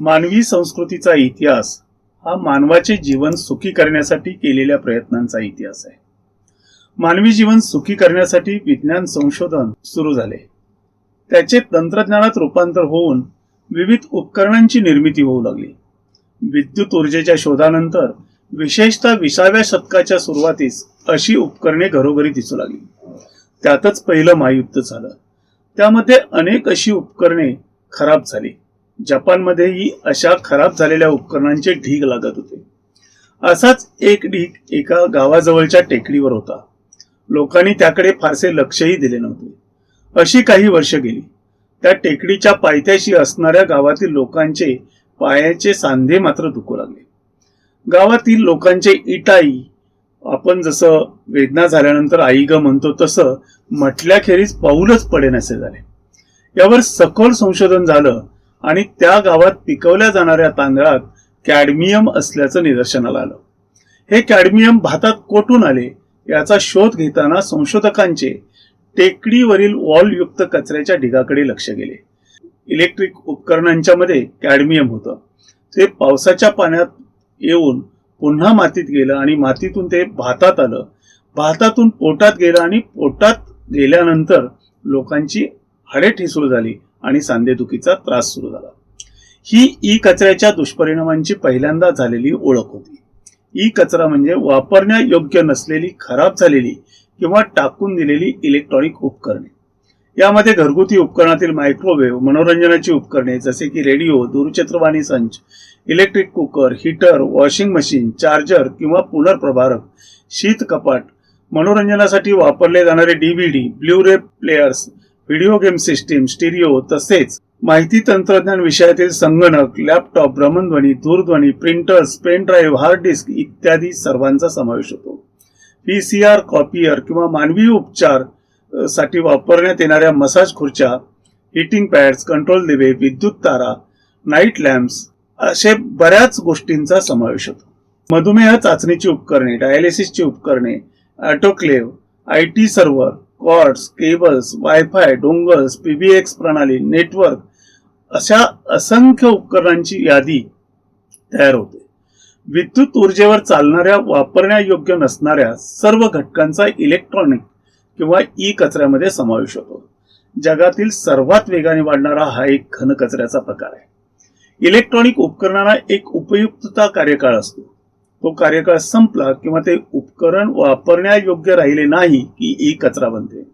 मानवी संस्कृतीचा इतिहास हा मानवाचे जीवन सुखी करण्यासाठी केलेल्या प्रयत्नांचा इतिहास आहे. मानवी जीवन सुखी करण्यासाठी विज्ञान संशोधन सुरू झाले. त्याचे तंत्रज्ञानात रूपांतर होऊन विविध उपकरणांची निर्मिती होऊ लागली. विद्युत ऊर्जेच्या शोधानंतर विशेषतः 20व्या शतकाच्या सुरुवातीस अशी उपकरणे घरोघरी दिसू लागली. त्यातच पहिलं महायुद्ध झालं. त्यामध्ये अनेक अशी उपकरणे खराब झाली. जपानमध्येही अशा खराब झालेल्या उपकरणांचे ढीग लागत होते. असाच एक ढीग एका गावाजवळच्या टेकडीवर होता. लोकांनी त्याकडे फारसे लक्षही दिले नव्हते. अशी काही वर्ष गेली. त्या टेकडीच्या पायथ्याशी असणाऱ्या गावातील लोकांचे पायाचे सांधे मात्र दुखू लागले. गावातील लोकांचे इटाई, आपण जसं वेदना झाल्यानंतर आई ग म्हणतो तसं म्हटल्याखेरीज पाऊलच पडेनासे झाले. यावर सखोल संशोधन झालं आणि त्या गावात पिकवल्या जाणाऱ्या तांदळात कॅडमियम असल्याचं निदर्शनाला आलं. हे कॅडमियम भातात कोठून आले याचा शोध घेताना संशोधकांचे टेकडीवरील वॉलयुक्त कचऱ्याच्या ढिगाकडे लक्ष गेले. इलेक्ट्रिक उपकरणांच्या मध्ये कॅडमियम होतं. ते पावसाच्या पाण्यात येऊन पुन्हा मातीत गेलं आणि मातीतून ते भातात आलं. भातातून पोटात गेलं आणि पोटात गेल्यानंतर लोकांची हाडे ठिसूळ झाली आणि सांधेदुखीचा त्रास सुरू झाला. ही ई कचऱ्याच्या दुष्परिणामांची पहिल्यांदा झालेली ओळख होती. ई कचरा म्हणजे वापरण्यायोग्य नसलेली, खराब झालेली किंवा टाकून दिलेली इलेक्ट्रॉनिक उपकरणे. यामध्ये घरगुती उपकरणातील मायक्रोवेव्ह, मनोरंजनाची उपकरणे जसे की रेडिओ, दूरचित्रवाणी संच, electric cooker, heater, washing machine, charger किंवा पुनर्प्रभारक, शीत कपाट, मनोरंजनासाठी वापरले जाणारे DVD, blu ray players, video game system, stereo, तसेच माहिती तंत्रज्ञान विषयातील संगणक, लॅपटॉप, भ्रमणध्वनी, दूरध्वनी, printers, pen drive, hard disk इत्यादी सर्वांचा समावेश होतो. PCR, कॉपियर किंवा मानवी उपचार साठी वापरण्यात येणाऱ्या मसाज खुर्च्या, हिटिंग पॅड्स, कंट्रोल दिवे, विद्युत तारा, नाईट लॅम्प्स असे बऱ्याच गोष्टींचा समावेश होतो. मधुमेह चाचणीची उपकरणे, डायलिसिसची उपकरणे, autoclave, IT server, cords, cables, wifi, dongles, PBX प्रणाली, नेटवर्क अशा असंख्य उपकरणांची यादी तयार होते. विद्युत ऊर्जेवर चालणाऱ्या, वापरण्यायोग्य नसणाऱ्या सर्व घटकांचा इलेक्ट्रॉनिक किंवा ई कचऱ्यामध्ये समावेश होतो. जगातील सर्वात वेगाने वाढणारा हा एक घन कचऱ्याचा प्रकार आहे. इलेक्ट्रॉनिक उपकरणांना एक उपयुक्तता कार्यकाळ असतो. तो कार्यकाळ संपला किंवा ते उपकरण वापरण्यायोग्य राहिले नाही की ई कचरा बनते.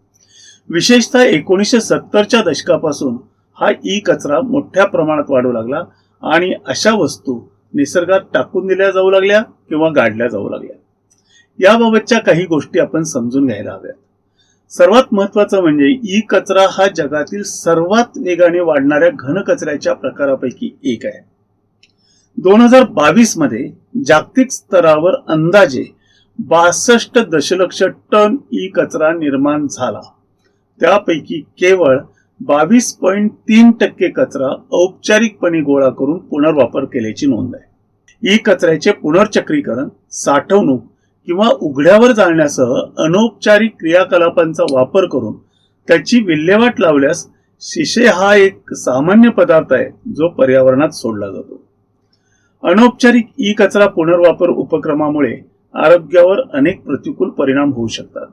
विशेषतः 1970च्या दशकापासून हा ई कचरा मोठ्या प्रमाणात वाढू लागला आणि अशा वस्तू निसर्गात टाकून दिल्या जाऊ लागल्या किंवा गाडल्या जाऊ लागल्या. याबाबतच्या काही गोष्टी आपण समजून घ्यायला हव्यात. सर्वात महत्वाचं म्हणजे ई कचरा हा जगातील सर्वात वेगाने वाढणाऱ्या घन कचऱ्याच्या प्रकारापैकी एक आहे. 2022 मध्ये जागतिक स्तरावर अंदाजे 62 दशलक्ष टन ई कचरा निर्माण झाला. त्यापैकी केवळ 22.3% कचरा औपचारिकपणे गोळा करून पुनर्वापर केल्याची नोंद आहे. ई कचऱ्याचे पुनर्चक्रीकरण, साठवणूक किंवा उघड्यावर जाळण्यासह अनौपचारिक क्रियाकलापांचा वापर करून त्याची विल्हेवाट लावल्यास शिसे हा एक सामान्य पदार्थ आहे जो पर्यावरणात सोडला जातो. अनौपचारिक ई कचरा पुनर्वापर उपक्रमामुळे आरोग्यावर अनेक प्रतिकूल परिणाम होऊ शकतात.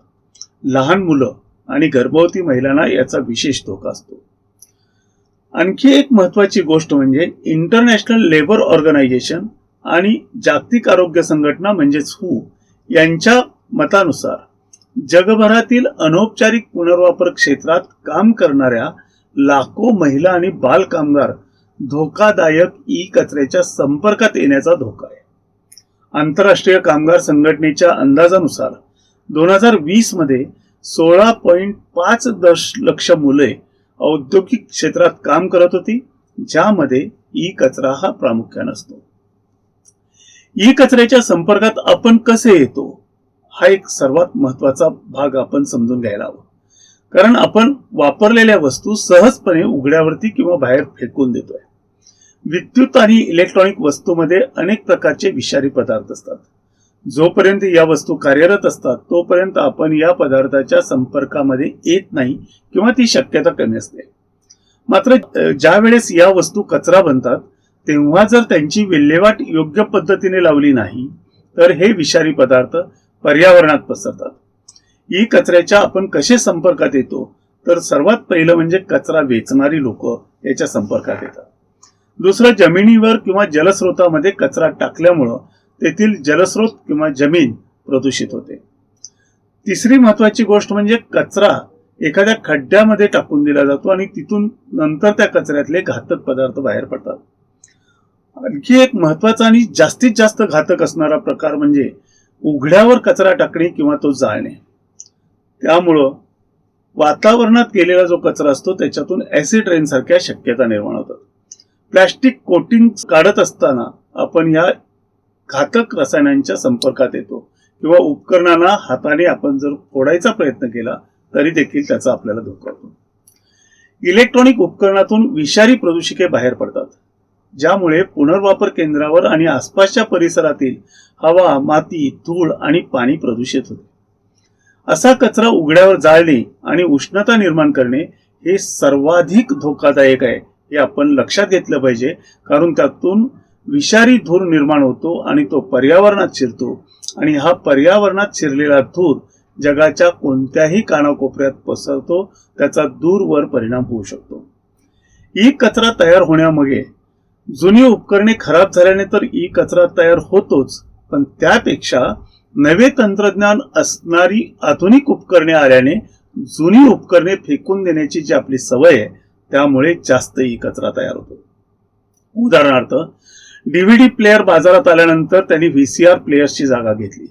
लहान मुलं आणि गर्भवती महिलांना याचा विशेष धोका असतो. आणखी एक महत्वाची गोष्ट म्हणजे इंटरनॅशनल लेबर ऑर्गनायझेशन आणि जागतिक आरोग्य संघटना म्हणजेच WHO यांच्या मतानुसार जगभरातील अनौपचारिक पुनर्वापर क्षेत्रात काम करणाऱ्या लाखो महिला आणि बाल कामगार धोकादायक ई कचऱ्याच्या संपर्कात येण्याचा धोका आहे. आंतरराष्ट्रीय कामगार संघटनेच्या अंदाजानुसार 2020 मध्ये 16.5 दशलक्ष मुले औद्योगिक क्षेत्रात काम करत होती, ज्यामध्ये ई कचरा हा प्रामुख्याने असतो. ई कचऱ्याच्या संपर्कात आपण कसे येतो हा एक सर्वात महत्वाचा भाग आपण समजून घ्यायला हवा. कारण आपण वापरलेल्या वस्तू सहजपणे उघड्यावरती किंवा बाहेर फेकून देतोय. विद्युत आणि इलेक्ट्रॉनिक वस्तूमध्ये अनेक प्रकारचे विषारी पदार्थ असतात. जोपर्यंत या वस्तू कार्यरत असतात तोपर्यंत आपण या पदार्थाच्या संपर्कामध्ये येत नाही किंवा ती शक्यता कमी असते. मात्र ज्या वेळेस या वस्तू कचरा बनतात तेव्हा जर त्यांची विल्हेवाट योग्य पद्धतीने लावली नाही तर हे विषारी पदार्थ पर्यावरणात पसरतात. ई कचऱ्याच्या आपण कसे संपर्कात येतो तर सर्वात पहिलं म्हणजे कचरा वेचणारी लोक याच्या संपर्कात येतात. दुसरं, जमिनीवर किंवा जलस्रोतामध्ये कचरा टाकल्यामुळं तेथील जलस्रोत किंवा जमीन प्रदूषित होते. तिसरी महत्वाची गोष्ट म्हणजे कचरा एखाद्या खड्ड्यामध्ये टाकून दिला जातो आणि तिथून नंतर त्या कचऱ्यातले घातक पदार्थ बाहेर पडतात. आणखी एक महत्वाचा आणि जास्तीत जास्त घातक असणारा प्रकार म्हणजे उघड्यावर कचरा टाकणे किंवा तो जाळणे. त्यामुळं वातावरणात गेलेला जो कचरा असतो त्याच्यातून ऍसिड रेन सारख्या शक्यता निर्माण होतात. प्लॅस्टिक कोटिंग काढत असताना आपण या घातक रसायनांच्या संपर्कात येतो किंवा उपकरणांना हाताने आपण जर फोडायचा प्रयत्न केला तरी देखील त्याचा आपल्याला धोका होतो. इलेक्ट्रॉनिक उपकरणातून विषारी प्रदूषके बाहेर पडतात, ज्यामुळे पुनर्वापर केंद्रावर आणि आसपासच्या परिसरातील हवा, माती, धूळ आणि पाणी प्रदूषित होते. असा कचरा उघड्यावर जाळणे आणि उष्णता निर्माण करणे हे सर्वाधिक धोकादायक आहे हे आपण लक्षात घेतलं पाहिजे, कारण त्यातून विषारी धूर निर्माण होतो आणि तो पर्यावरणात शिरतो आणि हा पर्यावरणात शिरलेला धूर जगाच्या कोणत्याही कानाकोपऱ्यात पसरतो, त्याचा दूरवर परिणाम होऊ शकतो. ई कचरा तयार होण्यामागे जुनी उपकरणे खराब झाल्याने तर ई कचरा तयार होतोच, पण त्यापेक्षा नवे तंत्रज्ञान असणारी आधुनिक उपकरणे आल्याने जुनी उपकरणे फेकून देण्याची जी आपली सवय आहे त्यामुळे जास्त ई कचरा तयार होतो. उदाहरणार्थ, डीव्हीडी प्लेअर बाजारात आल्यानंतर त्यांनी व्हीसीआर प्लेयर्सची जागा घेतली.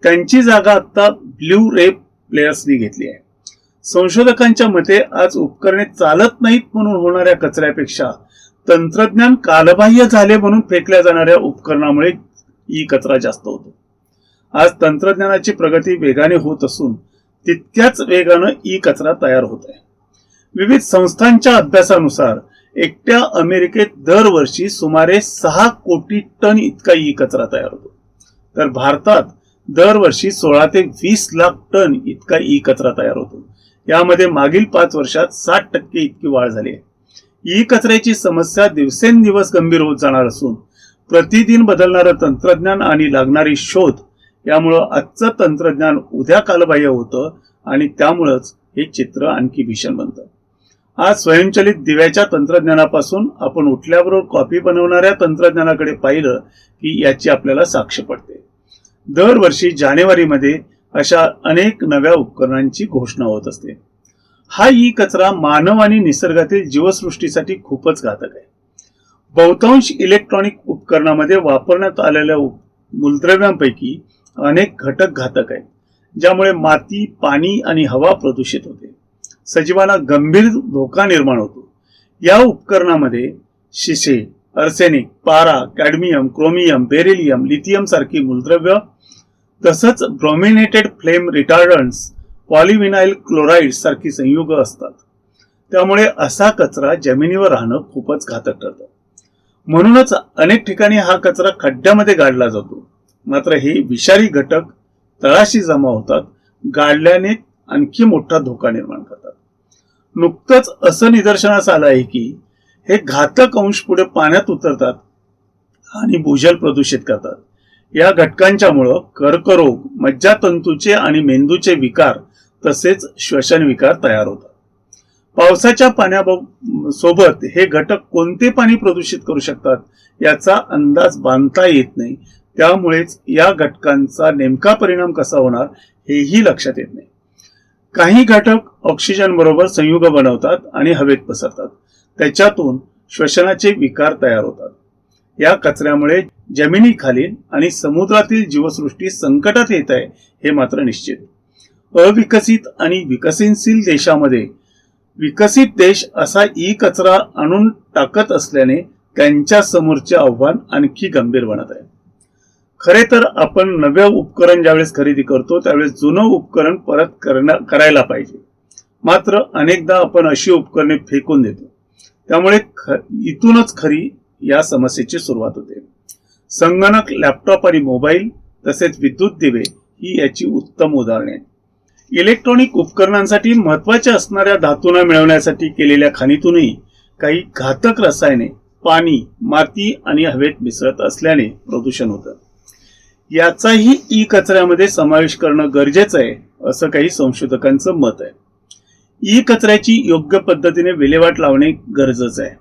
त्यांची जागा आता ब्लू रे प्लेयर्सनी घेतली आहे. संशोधकांच्या मते आज उपकरणे चालत नाहीत म्हणून होणाऱ्या कचऱ्यापेक्षा तंत्रज्ञान कालबाह्य झाले म्हणून फेकल्या जाणाऱ्या उपकरणामुळे ई कचरा जास्त होतो. आज तंत्रज्ञानाची प्रगती वेगाने होत असून तितक्याच वेगानं ई कचरा तयार होत आहे. विविध संस्थांच्या अभ्यासानुसार एकट्या अमेरिकेत दरवर्षी सुमारे 6 कोटी टन इतका ई कचरा तयार होतो, तर भारतात दरवर्षी 16 ते 20 लाख टन इतका ई कचरा तयार होतो. यामध्ये मागील 5 वर्षात 60% इतकी वाढ झाली आहे. ई कचऱ्याची समस्या दिवसेंदिवस गंभीर होत जाणार असून प्रतिदिन बदलणारं तंत्रज्ञान आणि लागणारी शोध यामुळं आजचं तंत्रज्ञान उद्या कालबाह्य होतं आणि त्यामुळंच हे चित्र आणखी भीषण बनतं. आज स्वयंचलित दिव्याच्या तंत्रज्ञानापासून आपण उठल्याबरोबर कॉफी बनवणाऱ्या तंत्रज्ञानाकडे पाहिलं की याची आपल्याला साक्ष पडते. दरवर्षी जानेवारीमध्ये अशा अनेक नव्या उपकरणांची घोषणा होत असते. हा ई कचरा मानव आणि निसर्गातील जीवसृष्टीसाठी खूपच घातक आहे. बहुतांश इलेक्ट्रॉनिक उपकरणामध्ये वापरण्यात आलेल्या मूलद्रव्यांपैकी अनेक घटक घातक आहेत, ज्यामुळे माती, पाणी आणि हवा प्रदूषित होते. सजीवांना गंभीर धोका निर्माण होतो. या उपकरणामध्ये शिसे, आर्सेनिक, पारा, कॅडमियम, क्रोमियम, बेरिलियम, लिथियम सारखी मूलद्रव्य, तसंच ब्रोमिनेटेड फ्लेम रिटार्डंट्स, पॉलिव्हिनाइल क्लोराइड सारखी संयुग असतात. त्यामुळे असा कचरा जमिनीवर राहणं खूपच घातक ठरतं. म्हणूनच अनेक ठिकाणी हा कचरा खड्ड्यामध्ये गाडला जातो. मात्र हे विषारी घटक तळाशी जमा होतात, गाडल्याने आणखी मोठा धोका निर्माण करतात. नुकतंच असं निदर्शनास आलं आहे की हे घातक अंश पुढे पाण्यात उतरतात आणि भूजल प्रदूषित करतात. या घटकांच्यामुळं कर्करोग, मज्जातंतूचे आणि मेंदूचे विकार तसेच श्वसन विकार तयार होतात. पावसाच्या पाण्यासोबत हे घटक कोणते पाणी प्रदूषित करू शकतात याचा अंदाज बांधता येत नाही. त्यामुळेच या घटकांचा नेमका परिणाम कसा होणार हेही लक्षात येत नाही. काही घटक ऑक्सिजन बरोबर संयुग बनवतात आणि हवेत पसरतात. त्याच्यातून श्वसनाचे विकार तयार होतात. या कचऱ्यामुळे जमिनीखालील आणि समुद्रातील जीवसृष्टी संकटात येत आहे हे मात्र निश्चित. अविकसित आणि विकसनशील देशामध्ये विकसित देश असा ई कचरा आणून टाकत असल्याने त्यांच्या समोरचे आव्हान आणखी गंभीर बनत आहे. खरे तर आपण नव्या उपकरण ज्यावेळेस खरेदी करतो त्यावेळेस जुनं उपकरण परत करायला पाहिजे. मात्र अनेकदा आपण अशी उपकरणे फेकून देतो. त्यामुळे इथूनच खरी या समस्येची सुरुवात होते. संगणक, लॅपटॉप आणि मोबाईल तसेच विद्युत दिवे ही याची उत्तम उदाहरणे आहेत. इलेक्ट्रॉनिक उपकरणांसाठी महत्वाच्या असणाऱ्या धातूंना मिळवण्यासाठी केलेल्या खाणीतूनही काही घातक रसायने पाणी, माती आणि हवेत मिसळत असल्याने प्रदूषण होतं. याचाही ई कचऱ्यामध्ये समावेश करणं गरजेचं आहे असं काही संशोधकांचं मत आहे. ई कचऱ्याची योग्य पद्धतीने विल्हेवाट लावणे गरजेचं आहे.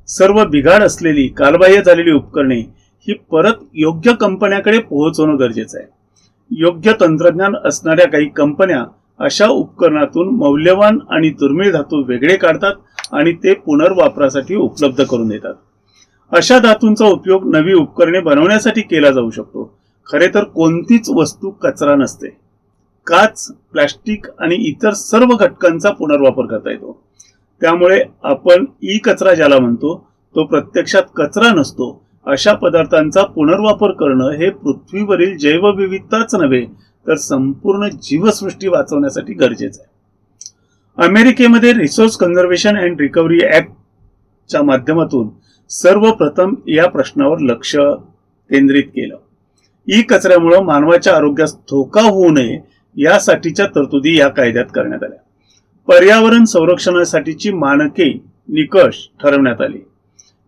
सर्व बिघाड असलेली, कालबाह्य झालेली उपकरणे ही परत योग्य कंपन्याकडे पोहोचवणं गरजेचं आहे. योग्य तंत्रज्ञान असणाऱ्या काही कंपन्या अशा उपकरणातून मौल्यवान आणि दुर्मिळ धातू वेगळे काढतात आणि ते पुनर्वापरासाठी उपलब्ध करून देतात. अशा धातूंचा उपयोग नवी उपकरणे बनवण्यासाठी केला जाऊ शकतो. खरे तर कोणतीच वस्तू कचरा नसते. काच, प्लास्टिक आणि इतर सर्व घटकांचा पुनर्वापर करता येतो. त्यामुळे आपण ई कचरा ज्याला म्हणतो तो प्रत्यक्षात कचरा नसतो. अशा पदार्थांचा पुनर्वापर करणं हे पृथ्वीवरील जैवविविधताच नव्हे तर संपूर्ण जीवसृष्टी वाचवण्यासाठी गरजेचं आहे. अमेरिकेमध्ये रिसोर्स कन्झर्वेशन अँड रिकव्हरी ऍक्टच्या माध्यमातून सर्वप्रथम या प्रश्नावर लक्ष केंद्रित केलं. ई कचऱ्यामुळे मानवाच्या आरोग्यास धोका होऊ नये यासाठीच्या तरतुदी या कायद्यात करण्यात आल्या. पर्यावरण संरक्षणासाठीची मानके, निकष ठरवण्यात आली.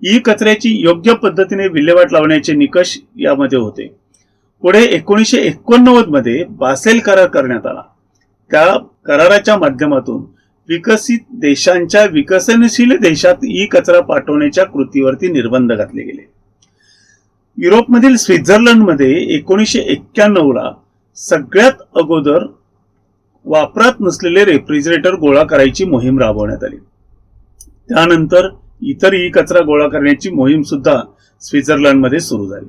ई कचऱ्याची योग्य पद्धतीने विल्हेवाट लावण्याचे निकष यामध्ये होते. पुढे 1989 मध्ये बासेल करार करण्यात आला. त्या कराराच्या माध्यमातून विकसित देशांच्या विकसनशील देशात ई कचरा पाठवण्याच्या कृतीवरती निर्बंध घातले गेले. युरोपमधील स्वित्झर्लंडमध्ये 1991 ला सगळ्यात अगोदर वापरात नसलेले रेफ्रिजरेटर गोळा करायची मोहीम राबवण्यात आली. त्यानंतर इतर ई कचरा गोळा करण्याची मोहीम सुद्धा स्वित्झर्लंडमध्ये सुरू झाली.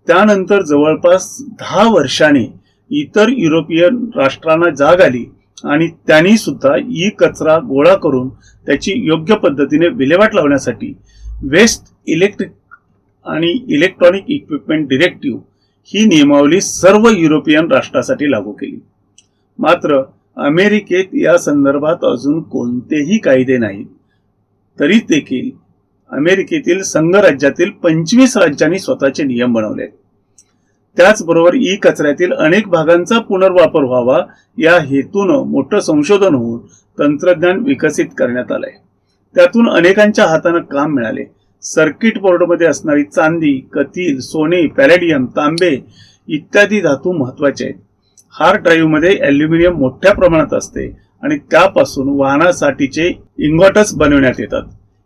त्यानंतर जवळपास 10 वर्षांनी इतर युरोपियन राष्ट्रांना जाग आली आणि त्यांनी सुद्धा ई कचरा गोळा करून त्याची योग्य पद्धतीने विल्हेवाट लावण्यासाठी वेस्ट इलेक्ट्रिक आणि इलेक्ट्रॉनिक इक्विपमेंट डिरेक्टिव्ह ही नियमावली सर्व युरोपियन राष्ट्रासाठी लागू केली. मात्र अमेरिकेत या संदर्भात अजून कोणतेही कायदे नाहीत. तरी देखील अमेरिकेतील संघराज्यातील 25 राज्यांनी स्वतःचे नियम बनवले. त्याचबरोबर ई कचऱ्यातील अनेक भागांचा पुनर्वापर व्हावा या हेतून मोठं संशोधन होऊन तंत्रज्ञान विकसित करण्यात आलंय. त्यातून अनेकांच्या हाताने काम मिळाले. सर्किट बोर्डमध्ये असणारी चांदी, कथील, सोने, पॅलेडियम, तांबे इत्यादी धातू महत्वाचे आहेत. हार्ड ड्राईव्ह मध्ये अल्युमिनियम मोठ्या प्रमाणात असते आणि त्यापासून वाहनासाठीचे इंगॉटस बनवण्यात येतात.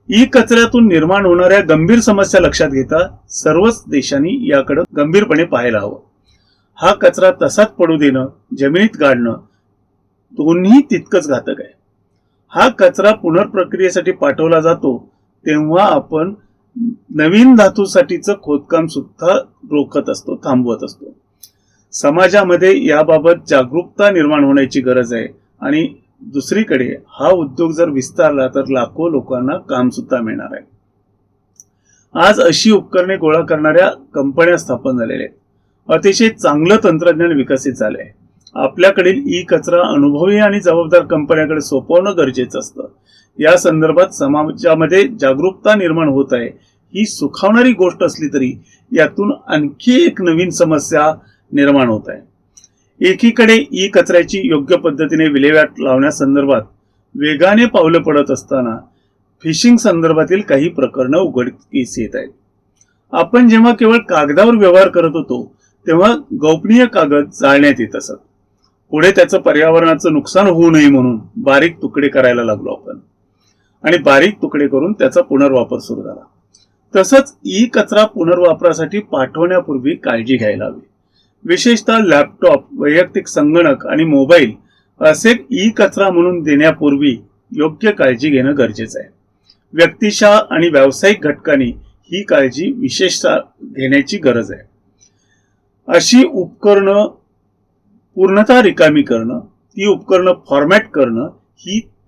ई कचऱ्यातून निर्माण होणाऱ्या गंभीर समस्या लक्षात घेता सर्वच देशांनी याकडे गंभीरपणे पाहायला हवं. हा कचरा तसाच पडू देणं, जमिनीत गाडणं दोन्ही तितकंच घातक आहे. हा कचरा पुनर्प्रक्रियेसाठी पाठवला जातो तेव्हा आपण नवीन धातूसाठीचं खोदकाम सुद्धा रोखत असतो, थांबवत असतो. समाजामध्ये याबाबत जागरूकता निर्माण होण्याची गरज आहे आणि दुसरीकडे हा उद्योग जर विस्तारला तर लाखो लोकांना काम सुद्धा मिळणार आहे. आज अशी उपकरणे गोळा करणाऱ्या कंपन्या स्थापन झालेल्या आहेत. अतिशय चांगलं तंत्रज्ञान विकसित झालंय. आपल्याकडील ई कचरा अनुभवी आणि जबाबदार कंपन्याकडे सोपवणं गरजेचं असतं. या संदर्भात समाजामध्ये जागरूकता निर्माण होत आहे ही सुखावणारी गोष्ट असली तरी यातून आणखी एक नवीन समस्या निर्माण होत आहे. एकीकडे ई कचऱ्याची योग्य पद्धतीने विल्हेवाट लावण्यासंदर्भात वेगाने पावलं पडत असताना फिशिंग संदर्भातील काही प्रकरणं उघडकीस येत आहेत. आपण जेव्हा केवळ कागदावर व्यवहार करत होतो तेव्हा गोपनीय कागद जाळण्यात येत असत. पुढे त्याचं पर्यावरणाचं नुकसान होऊ नये म्हणून बारीक तुकडे करायला लागलो आपण आणि बारीक तुकडे करून त्याचा पुनर्वापर सुरू झाला. तसंच ई कचरा पुनर्वापरासाठी पाठवण्यापूर्वी काळजी घ्यायला हवी. विशेषतः लॅपटॉप, वैयक्तिक संगणक आणि मोबाईल असे ई कचरा म्हणून देण्यापूर्वी योग्य काळजी घेणं गरजेचं आहे. व्यक्तिशः आणि व्यावसायिक घटकांनी ही काळजी विशेषतः घेण्याची गरज आहे. अशी उपकरणं पूर्णतः रिकामी करणं, ती उपकरणं फॉर्मॅट करणं,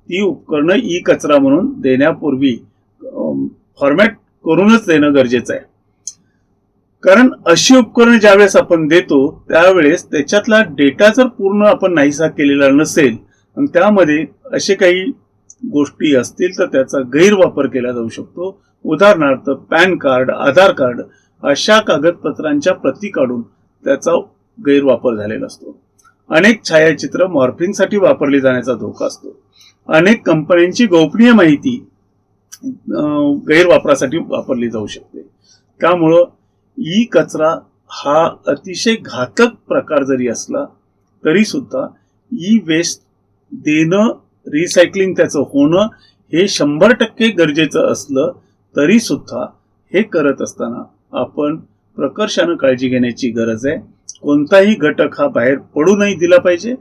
ती उपकरणं ई कचरा म्हणून देण्यापूर्वी फॉर्मॅट करूनच देणं गरजेचं आहे. कारण अशी उपकरणं ज्यावेळेस आपण देतो त्यावेळेस त्याच्यातला डेटा जर पूर्ण आपण नाहीसा केलेला नसेल आणि त्यामध्ये असे काही गोष्टी असतील तर त्याचा गैरवापर केला जाऊ शकतो. उदाहरणार्थ पॅन कार्ड, आधार कार्ड अशा कागदपत्रांच्या प्रती काढून त्याचा गैरवापर झालेला असतो. अनेक छायाचित्र मॉर्फिंगसाठी वापरली जाण्याचा धोका असतो. अनेक कंपन्यांची गोपनीय माहिती गैरवापरासाठी वापरली जाऊ शकते. त्यामुळं ई कचरा हा अतिशय घातक प्रकार जरी असला तरी सुद्धा ई वेस्ट देणं, रिसायकलिंग त्याचं होणं हे 100% गरजेचं असलं तरी सुद्धा हे करत असताना आपण प्रकर्षानं काळजी घेण्याची गरज आहे. कोणताही घटक हा बाहेर पडू नाही दिला पाहिजे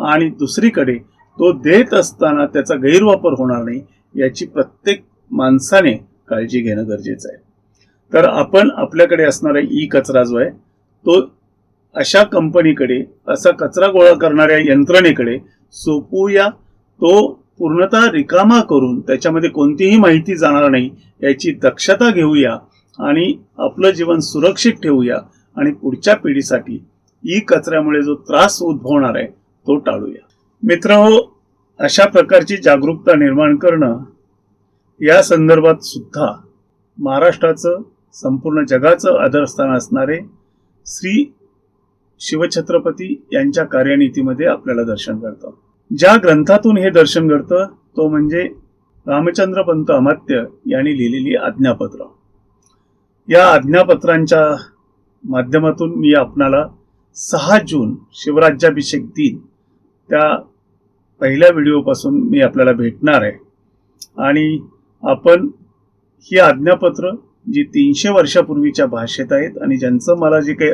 आणि दुसरीकडे तो देत असताना त्याचा गैरवापर होणार नाही याची प्रत्येक माणसाने काळजी घेणं गरजेचं आहे. तर आपण आपल्याकडे असणारा ई कचरा जो आहे तो अशा कंपनीकडे, असा कचरा गोळा करणाऱ्या यंत्रणेकडे सोपवूया. तो पूर्णतः रिकामा करून त्याच्यामध्ये कोणतीही माहिती जाणार नाही याची दक्षता घेऊया आणि आपलं जीवन सुरक्षित ठेवूया आणि पुढच्या पिढीसाठी ई कचऱ्यामुळे जो त्रास उद्भवणार आहे तो टाळूया. मित्रहो, अशा प्रकारची जागरूकता निर्माण करणं या संदर्भात सुद्धा महाराष्ट्राचं, संपूर्ण जगाचं आदरस्थान असणारे श्री शिवछत्रपती यांच्या कार्यनीतीमध्ये आपल्याला दर्शन घडतं. ज्या ग्रंथातून हे दर्शन घडतं तो म्हणजे रामचंद्र पंत अमात्य यांनी लिहिलेली आज्ञापत्र. या आज्ञापत्रांच्या माध्यमातून मी आपणाला 6 जून शिवराज्याभिषेक दिन त्या पहिल्या व्हिडिओपासून मी आपल्याला भेटणार आहे आणि आपण ही आज्ञापत्र जी 300 वर्षापूर्वीच्या भाषेत आहेत आणि ज्यांचं मला जे काही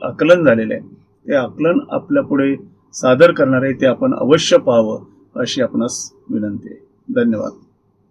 आकलन झालेलं आहे ते आकलन आपल्या पुढे सादर करणार आहे ते आपण अवश्य पाहावं अशी आपणास विनंती आहे. धन्यवाद.